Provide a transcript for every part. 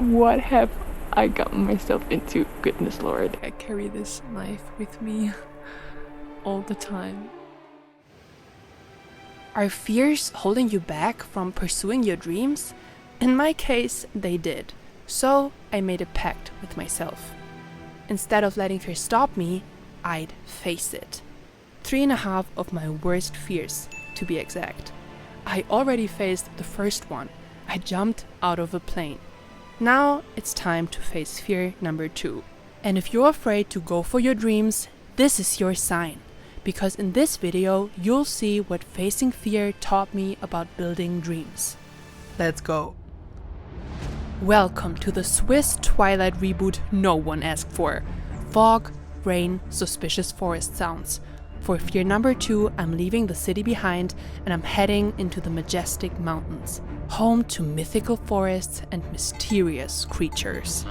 What have I gotten myself into? Goodness Lord. I carry this knife with me all the time. Are fears holding you back from pursuing your dreams? In my case, they did. So I made a pact with myself. Instead of letting fear stop me, I'd face it. 3.5 of my worst fears, to be exact. I already faced the first one. I jumped out of a plane. Now it's time to face fear number 2. And if you're afraid to go for your dreams, this is your sign. Because in this video, you'll see what facing fear taught me about building dreams. Let's go. Welcome to the Swiss Twilight reboot no one asked for. Fog, rain, suspicious forest sounds. For fear number 2, I'm leaving the city behind and I'm heading into the majestic mountains, home to mythical forests and mysterious creatures.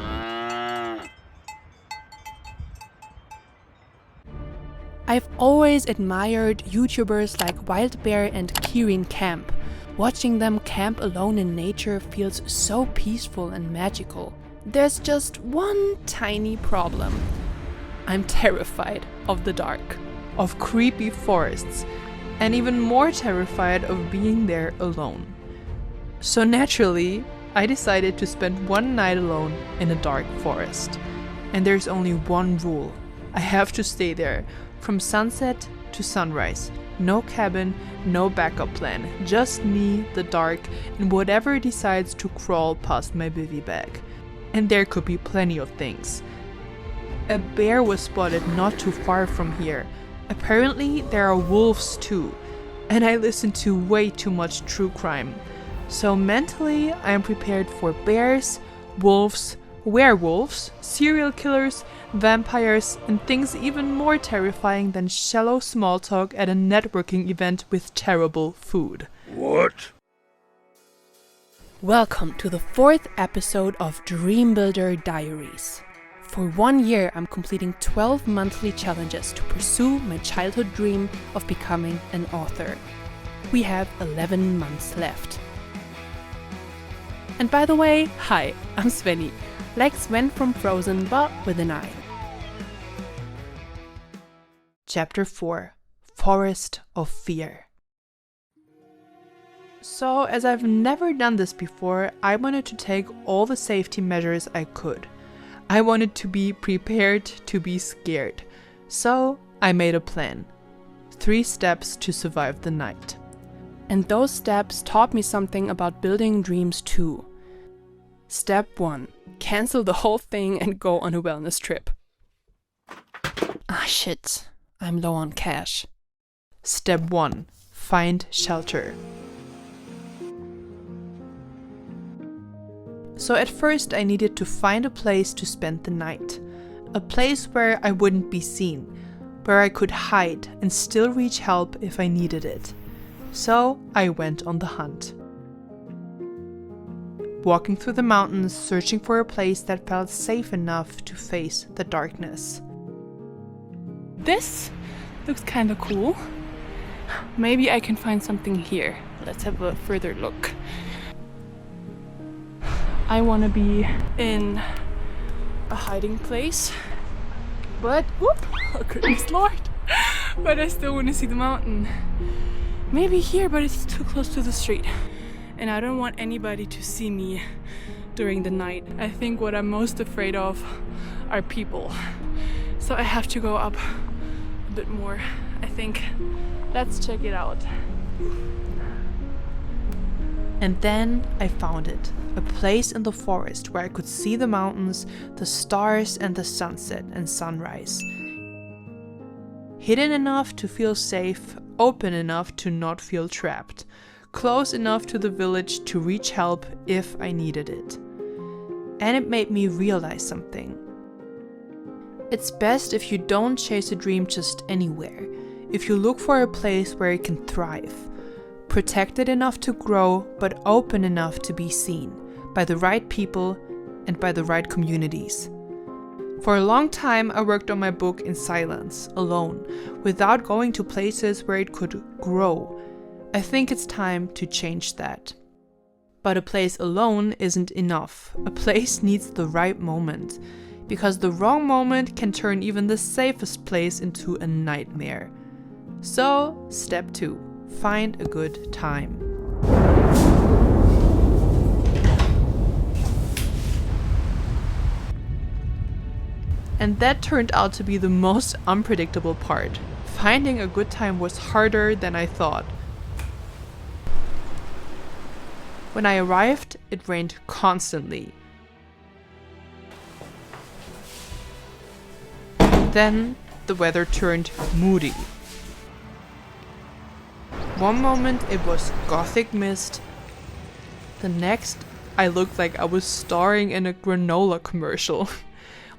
I've always admired YouTubers like Wild Bear and Kirin Camp. Watching them camp alone in nature feels so peaceful and magical. There's just one tiny problem. I'm terrified of the dark, of creepy forests, and even more terrified of being there alone. So naturally, I decided to spend one night alone in a dark forest. And there's only one rule. I have to stay there from sunset to sunrise. No cabin, no backup plan. Just me, the dark, and whatever decides to crawl past my bivy bag. And there could be plenty of things. A bear was spotted not too far from here. Apparently there are wolves too. And I listen to way too much true crime. So mentally I am prepared for bears, wolves, werewolves, serial killers, vampires, and things even more terrifying than shallow small talk at a networking event with terrible food. What? Welcome to the 4th episode of Dreambuilder Diaries. For 1 year, I'm completing 12 monthly challenges to pursue my childhood dream of becoming an author. We have 11 months left. And by the way, hi, I'm Svenny. Like Sven from Frozen, but with an I. Chapter 4: Forest of Fear. So, as I've never done this before, I wanted to take all the safety measures I could. I wanted to be prepared to be scared. So, I made a plan. 3 steps to survive the night. And those steps taught me something about building dreams too. Step 1. Cancel the whole thing and go on a wellness trip. Ah shit, I'm low on cash. Step 1. Find shelter. So at first I needed to find a place to spend the night. A place where I wouldn't be seen, where I could hide and still reach help if I needed it. So I went on the hunt. Walking through the mountains, searching for a place that felt safe enough to face the darkness. This looks kind of cool. Maybe I can find something here. Let's have a further look. I want to be in a hiding place, but whoop, oh goodness Lord, but I still want to see the mountain. Maybe here, but it's too close to the street. And I don't want anybody to see me during the night. I think what I'm most afraid of are people. So I have to go up a bit more, I think. Let's check it out. And then I found it. A place in the forest where I could see the mountains, the stars, and the sunset and sunrise. Hidden enough to feel safe, open enough to not feel trapped. Close enough to the village to reach help if I needed it. And it made me realize something. It's best if you don't chase a dream just anywhere, if you look for a place where it can thrive. Protected enough to grow, but open enough to be seen by the right people and by the right communities. For a long time I worked on my book in silence, alone, without going to places where it could grow. I think it's time to change that. But a place alone isn't enough. A place needs the right moment, because the wrong moment can turn even the safest place into a nightmare. So, step 2. Find a good time. And that turned out to be the most unpredictable part. Finding a good time was harder than I thought. When I arrived, it rained constantly. Then the weather turned moody. One moment it was gothic mist. The next, I looked like I was starring in a granola commercial.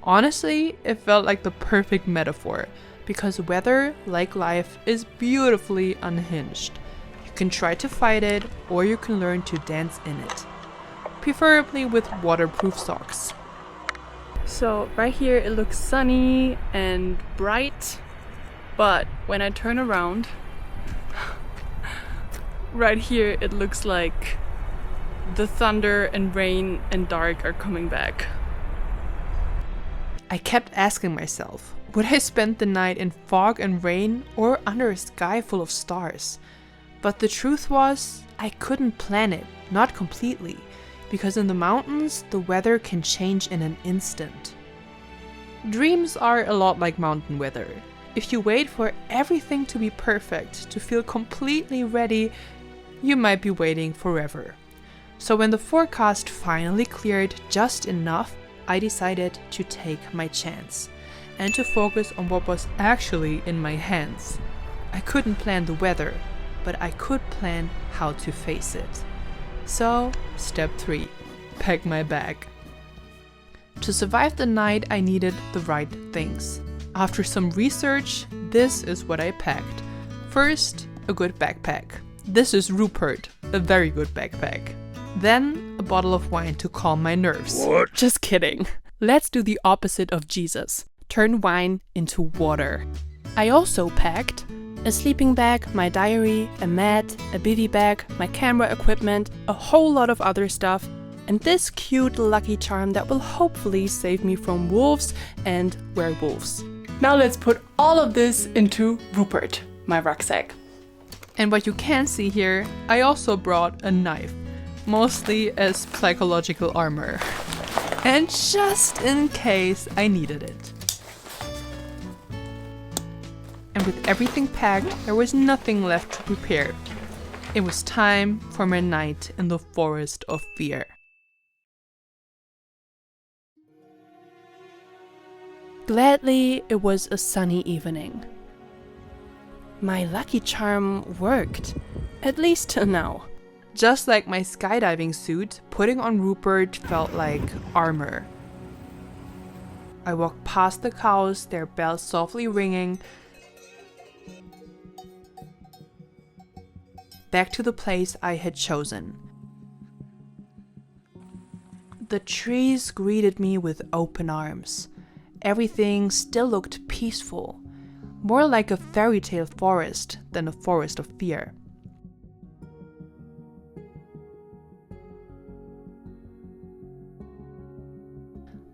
Honestly, it felt like the perfect metaphor, because weather, like life, is beautifully unhinged. You can try to fight it, or you can learn to dance in it. Preferably with waterproof socks. So right here it looks sunny and bright, but when I turn around, right here it looks like the thunder and rain and dark are coming back. I kept asking myself, would I spend the night in fog and rain or under a sky full of stars? But the truth was, I couldn't plan it, not completely, because in the mountains, the weather can change in an instant. Dreams are a lot like mountain weather. If you wait for everything to be perfect, to feel completely ready, you might be waiting forever. So when the forecast finally cleared just enough, I decided to take my chance and to focus on what was actually in my hands. I couldn't plan the weather, but I could plan how to face it. So, step 3, pack my bag. To survive the night, I needed the right things. After some research, this is what I packed. First, a good backpack. This is Rupert, a very good backpack. Then, a bottle of wine to calm my nerves. What? Just kidding. Let's do the opposite of Jesus. Turn wine into water. I also packed a sleeping bag, my diary, a mat, a bivy bag, my camera equipment, a whole lot of other stuff, and this cute lucky charm that will hopefully save me from wolves and werewolves. Now let's put all of this into Rupert, my rucksack. And what you can see here, I also brought a knife, mostly as psychological armor. And just in case I needed it. And with everything packed, there was nothing left to prepare. It was time for my night in the forest of fear. Gladly, it was a sunny evening. My lucky charm worked, at least till now. Just like my skydiving suit, putting on Rupert felt like armor. I walked past the cows, their bells softly ringing, back to the place I had chosen. The trees greeted me with open arms. Everything still looked peaceful, more like a fairy tale forest than a forest of fear.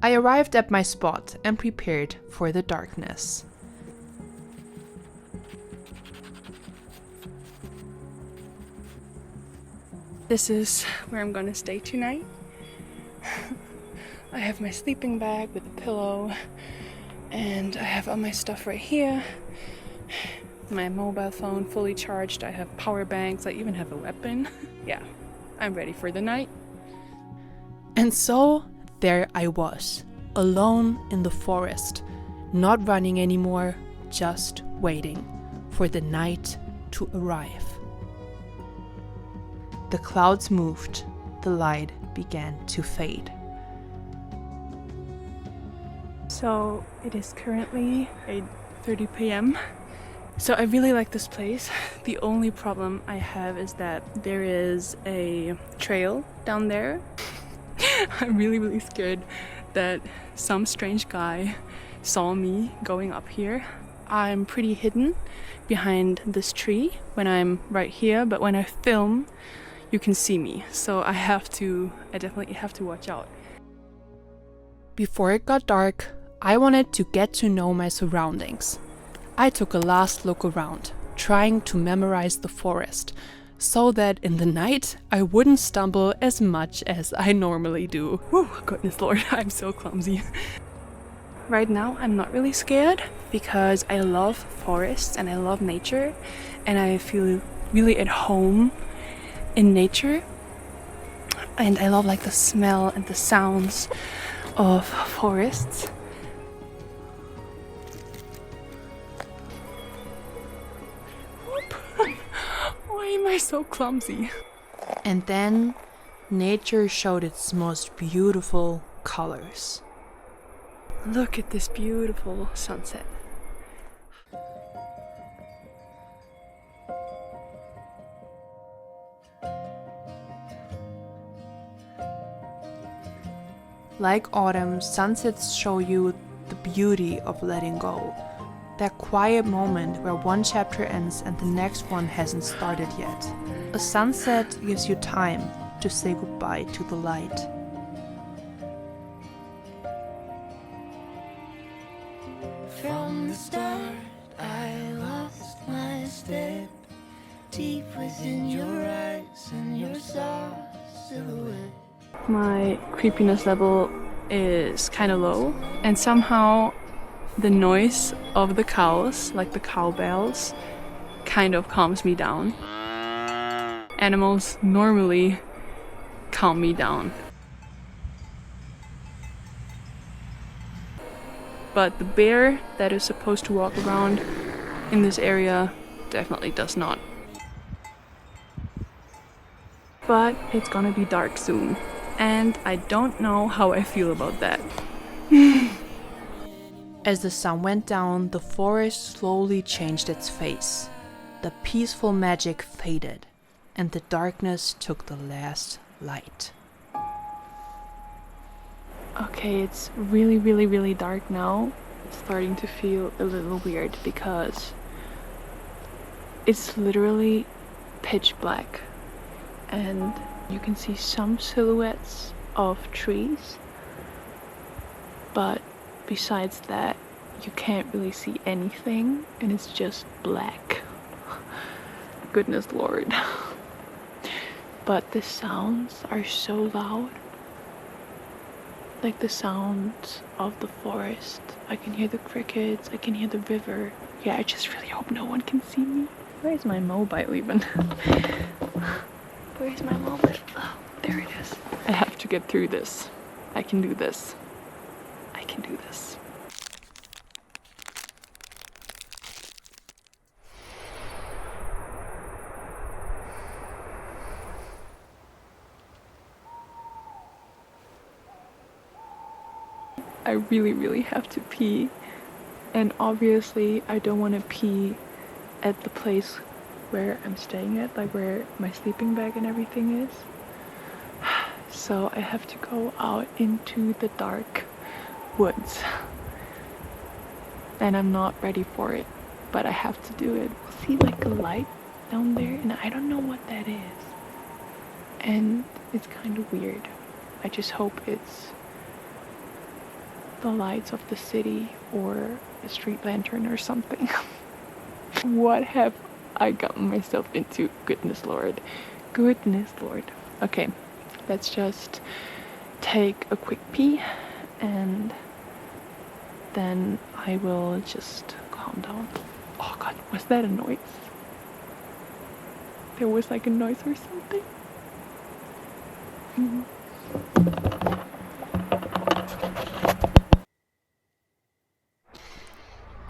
I arrived at my spot and prepared for the darkness. This is where I'm gonna stay tonight. I have my sleeping bag with a pillow, and I have all my stuff right here. My mobile phone fully charged. I have power banks. I even have a weapon. Yeah, I'm ready for the night. And so there I was, alone in the forest, not running anymore, just waiting for the night to arrive. The clouds moved, the light began to fade. So it is currently 8:30 p.m. So I really like this place. The only problem I have is that there is a trail down there. I'm really scared that some strange guy saw me going up here. I'm pretty hidden behind this tree when I'm right here, but when I film, you can see me. So I definitely have to watch out. Before it got dark, I wanted to get to know my surroundings. I took a last look around, trying to memorize the forest, so that in the night I wouldn't stumble as much as I normally do. Whew, goodness Lord, I'm so clumsy. Right now I'm not really scared because I love forests and I love nature and I feel really at home in nature, and I love like the smell and the sounds of forests. Why am I so clumsy? And then nature showed its most beautiful colors. Look at this beautiful sunset. Like autumn, sunsets show you the beauty of letting go. That quiet moment where one chapter ends and the next one hasn't started yet. A sunset gives you time to say goodbye to the light. From the start, I lost my step deep within your eyes and your soft silhouette. My creepiness level is kind of low, and somehow the noise of the cows, like the cowbells, kind of calms me down. Animals normally calm me down. But the bear that is supposed to walk around in this area definitely does not. But it's gonna be dark soon, and I don't know how I feel about that. As the sun went down, the forest slowly changed its face. The peaceful magic faded, and the darkness took the last light. Okay, it's really dark now. It's starting to feel a little weird because it's literally pitch black. And you can see some silhouettes of trees, but besides that you can't really see anything, and it's just black. Goodness Lord. But the sounds are so loud, like the sounds of the forest. I can hear the crickets, I can hear the river. Yeah, I just really hope no one can see me. Where is my mobile even? Where's my mobile? Oh, there it is. I have to get through this. I can do this. I can do this. I really have to pee. And obviously I don't want to pee at the place where I'm staying at, like where my sleeping bag and everything is. So I have to go out into the dark woods. And I'm not ready for it, but I have to do it. See like a light down there, and I don't know what that is. And it's kind of weird. I just hope it's the lights of the city or a street lantern or something. What have I gotten myself into? Goodness Lord. Goodness Lord. Okay, let's just take a quick pee and then I will just calm down. Oh God, was that a noise? There was like a noise or something.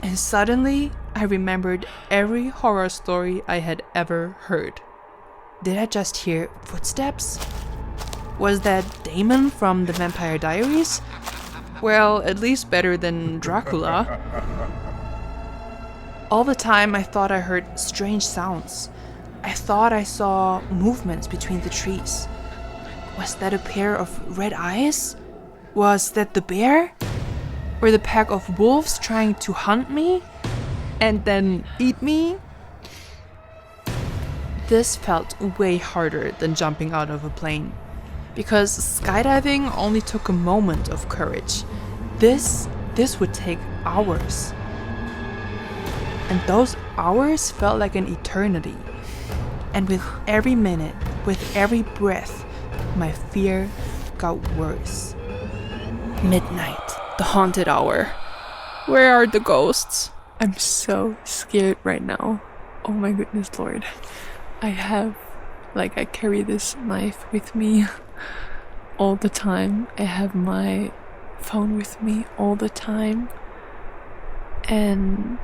And suddenly, I remembered every horror story I had ever heard. Did I just hear footsteps? Was that Damon from the Vampire Diaries? Well, at least better than Dracula. All the time I thought I heard strange sounds. I thought I saw movements between the trees. Was that a pair of red eyes? Was that the bear? Or the pack of wolves trying to hunt me and then eat me? This felt way harder than jumping out of a plane. Because skydiving only took a moment of courage. This would take hours. And those hours felt like an eternity. And with every minute, with every breath, my fear got worse. Midnight, the haunted hour. Where are the ghosts? I'm so scared right now. Oh my goodness, Lord. I carry this knife with me all the time. I have my phone with me all the time. And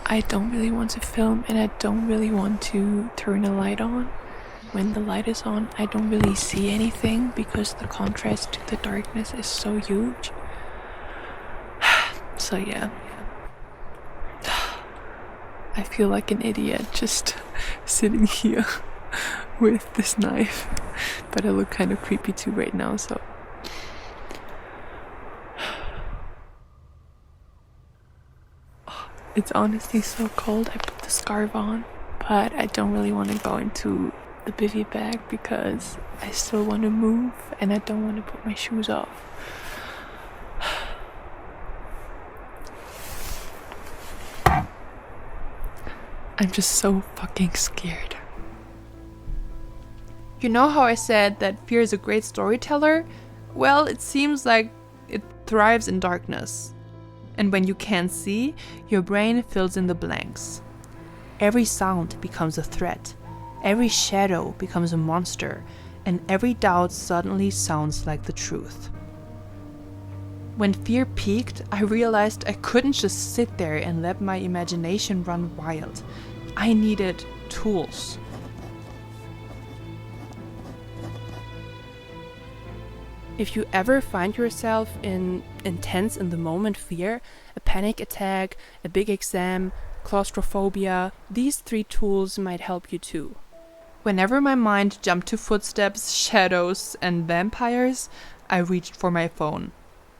I don't really want to film, and I don't really want to turn a light on. When the light is on, I don't really see anything because the contrast to the darkness is so huge. So yeah. I feel like an idiot just sitting here with this knife. But I look kind of creepy too right now, so. It's honestly so cold. I put the scarf on, but I don't really want to go into the bivy bag because I still want to move and I don't want to put my shoes off. I'm just so fucking scared. You know how I said that fear is a great storyteller? Well, it seems like it thrives in darkness. And when you can't see, your brain fills in the blanks. Every sound becomes a threat. Every shadow becomes a monster. And every doubt suddenly sounds like the truth. When fear peaked, I realized I couldn't just sit there and let my imagination run wild. I needed tools. If you ever find yourself in intense in the moment fear, a panic attack, a big exam, claustrophobia, these 3 tools might help you too. Whenever my mind jumped to footsteps, shadows, and vampires, I reached for my phone.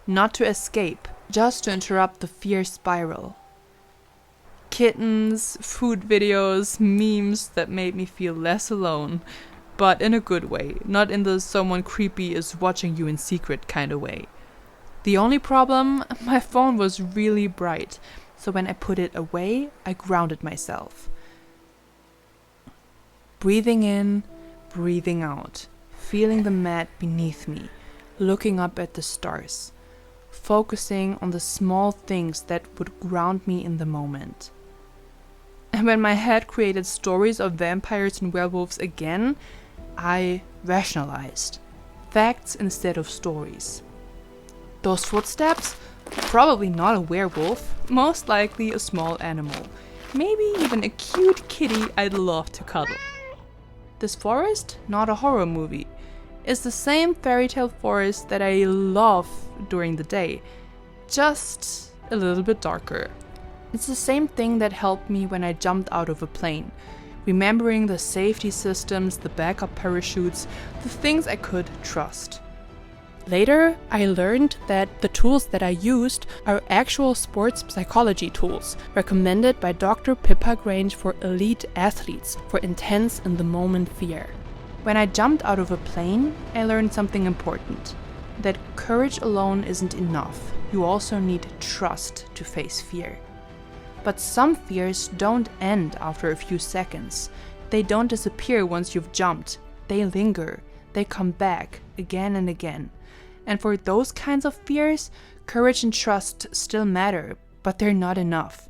Not to escape, just to interrupt the fear spiral. Kittens, food videos, memes that made me feel less alone. But in a good way, not in the someone creepy is watching you in secret kind of way. The only problem, my phone was really bright, so when I put it away, I grounded myself. Breathing in, breathing out, feeling the mat beneath me, looking up at the stars, focusing on the small things that would ground me in the moment. And when my head created stories of vampires and werewolves again, I rationalized. Facts instead of stories. Those footsteps? Probably not a werewolf, most likely a small animal. Maybe even a cute kitty I'd love to cuddle. This forest? Not a horror movie. It's the same fairy tale forest that I love during the day, just a little bit darker. It's the same thing that helped me when I jumped out of a plane. Remembering the safety systems, the backup parachutes, the things I could trust. Later, I learned that the tools that I used are actual sports psychology tools, recommended by Dr. Pippa Grange for elite athletes for intense in-the-moment fear. When I jumped out of a plane, I learned something important. That courage alone isn't enough. You also need trust to face fear. But some fears don't end after a few seconds. They don't disappear once you've jumped. They linger. They come back again and again. And for those kinds of fears, courage and trust still matter, but they're not enough.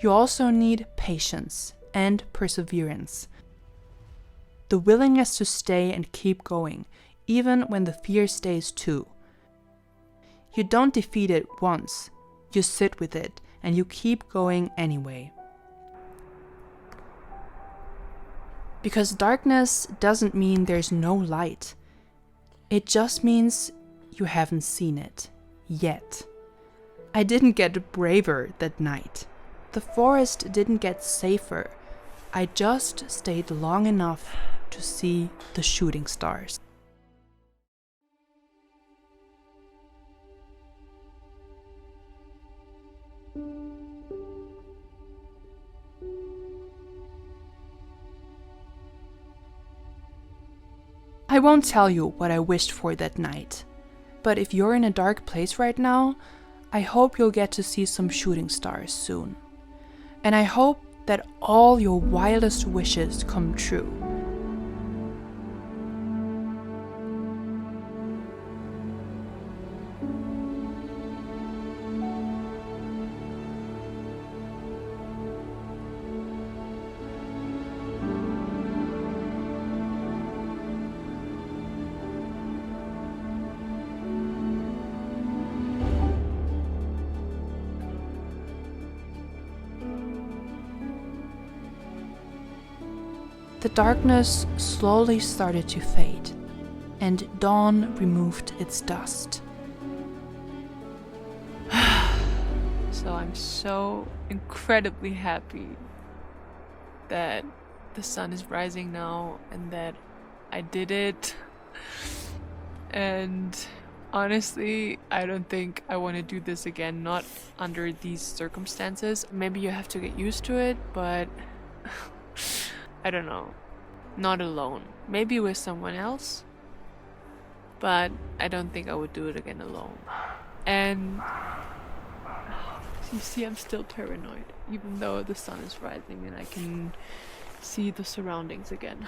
You also need patience and perseverance. The willingness to stay and keep going, even when the fear stays too. You don't defeat it once. You sit with it, and you keep going anyway. Because darkness doesn't mean there's no light. It just means you haven't seen it yet. I didn't get braver that night. The forest didn't get safer. I just stayed long enough to see the shooting stars. I won't tell you what I wished for that night, but if you're in a dark place right now, I hope you'll get to see some shooting stars soon. And I hope that all your wildest wishes come true. The darkness slowly started to fade, and dawn removed its dust. So I'm so incredibly happy that the sun is rising now and that I did it. And honestly, I don't think I want to do this again, not under these circumstances. Maybe you have to get used to it, but I don't know. Not alone. Maybe with someone else. But I don't think I would do it again alone. And you see, I'm still paranoid, even though the sun is rising and I can see the surroundings again.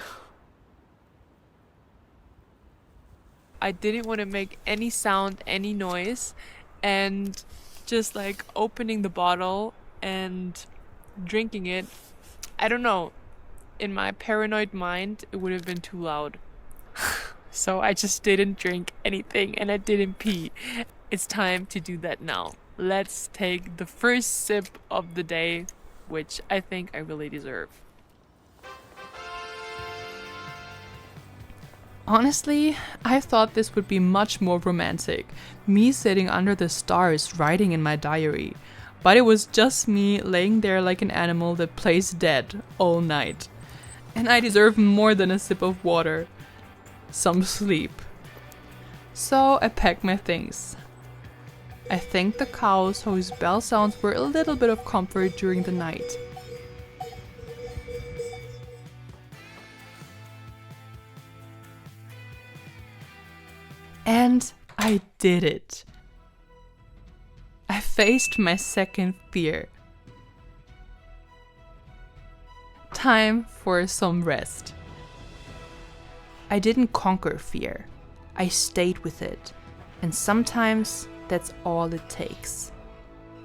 I didn't want to make any sound, any noise, and just like opening the bottle and drinking it, I don't know. In my paranoid mind, it would have been too loud. So I just didn't drink anything and I didn't pee. It's time to do that now. Let's take the first sip of the day, which I think I really deserve. Honestly, I thought this would be much more romantic, me sitting under the stars writing in my diary. But it was just me laying there like an animal that plays dead all night. And I deserve more than a sip of water. Some sleep. So I packed my things. I thanked the cows whose bell sounds were a little bit of comfort during the night. And I did it. I faced my second fear. Time for some rest. I didn't conquer fear. I stayed with it. And sometimes that's all it takes.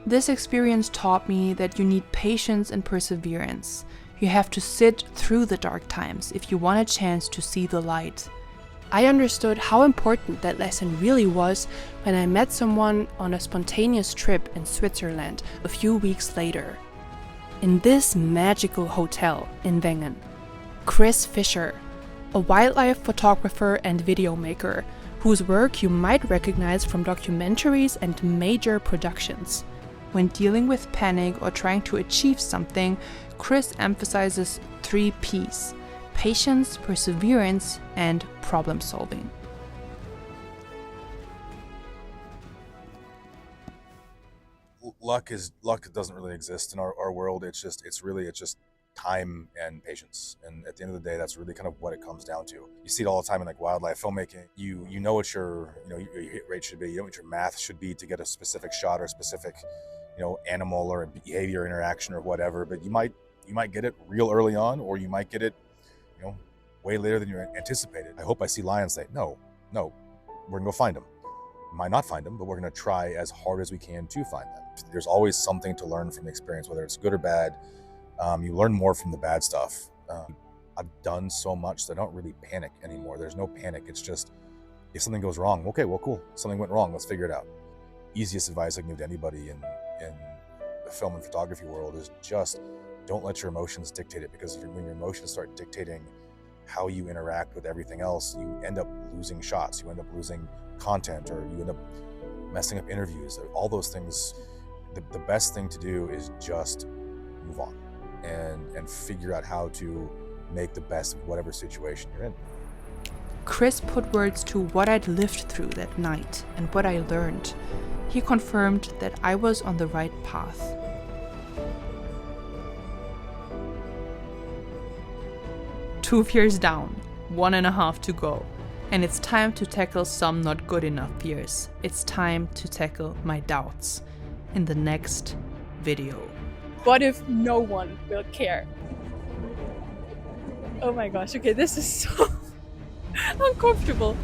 This experience taught me that you need patience and perseverance. You have to sit through the dark times if you want a chance to see the light. I understood how important that lesson really was when I met someone on a spontaneous trip in Switzerland a few weeks later. In this magical hotel in Wengen, Chris Fisher, a wildlife photographer and video maker, whose work you might recognize from documentaries and major productions. When dealing with panic or trying to achieve something, Chris emphasizes 3 Ps: patience, perseverance, and problem solving. Luck doesn't really exist in our world. It's just time and patience. And at the end of the day, that's really kind of what it comes down to. You see it all the time in like wildlife filmmaking. You know what your hit rate should be. You know what your math should be to get a specific shot or a specific animal or behavior interaction or whatever. But you might get it real early on, or you might get it way later than you anticipated. I hope I see lions say, no, we're gonna go find them. We might not find them, but we're gonna try as hard as we can to find them. There's always something to learn from the experience, whether it's good or bad. You learn more from the bad stuff. I've done so much that I don't really panic anymore. There's no panic. It's just, if something goes wrong, okay, well, cool. Something went wrong, let's figure it out. Easiest advice I can give to anybody in the film and photography world is just don't let your emotions dictate it, because when your emotions start dictating how you interact with everything else, you end up losing shots, you end up losing content, or you end up messing up interviews. All those things, the best thing to do is just move on and figure out how to make the best of whatever situation you're in. Chris put words to what I'd lived through that night and what I learned. He confirmed that I was on the right path. Two fears down, 1.5 to go. And it's time to tackle some not good enough fears. It's time to tackle my doubts in the next video. What if no one will care? Oh my gosh, okay, this is so uncomfortable.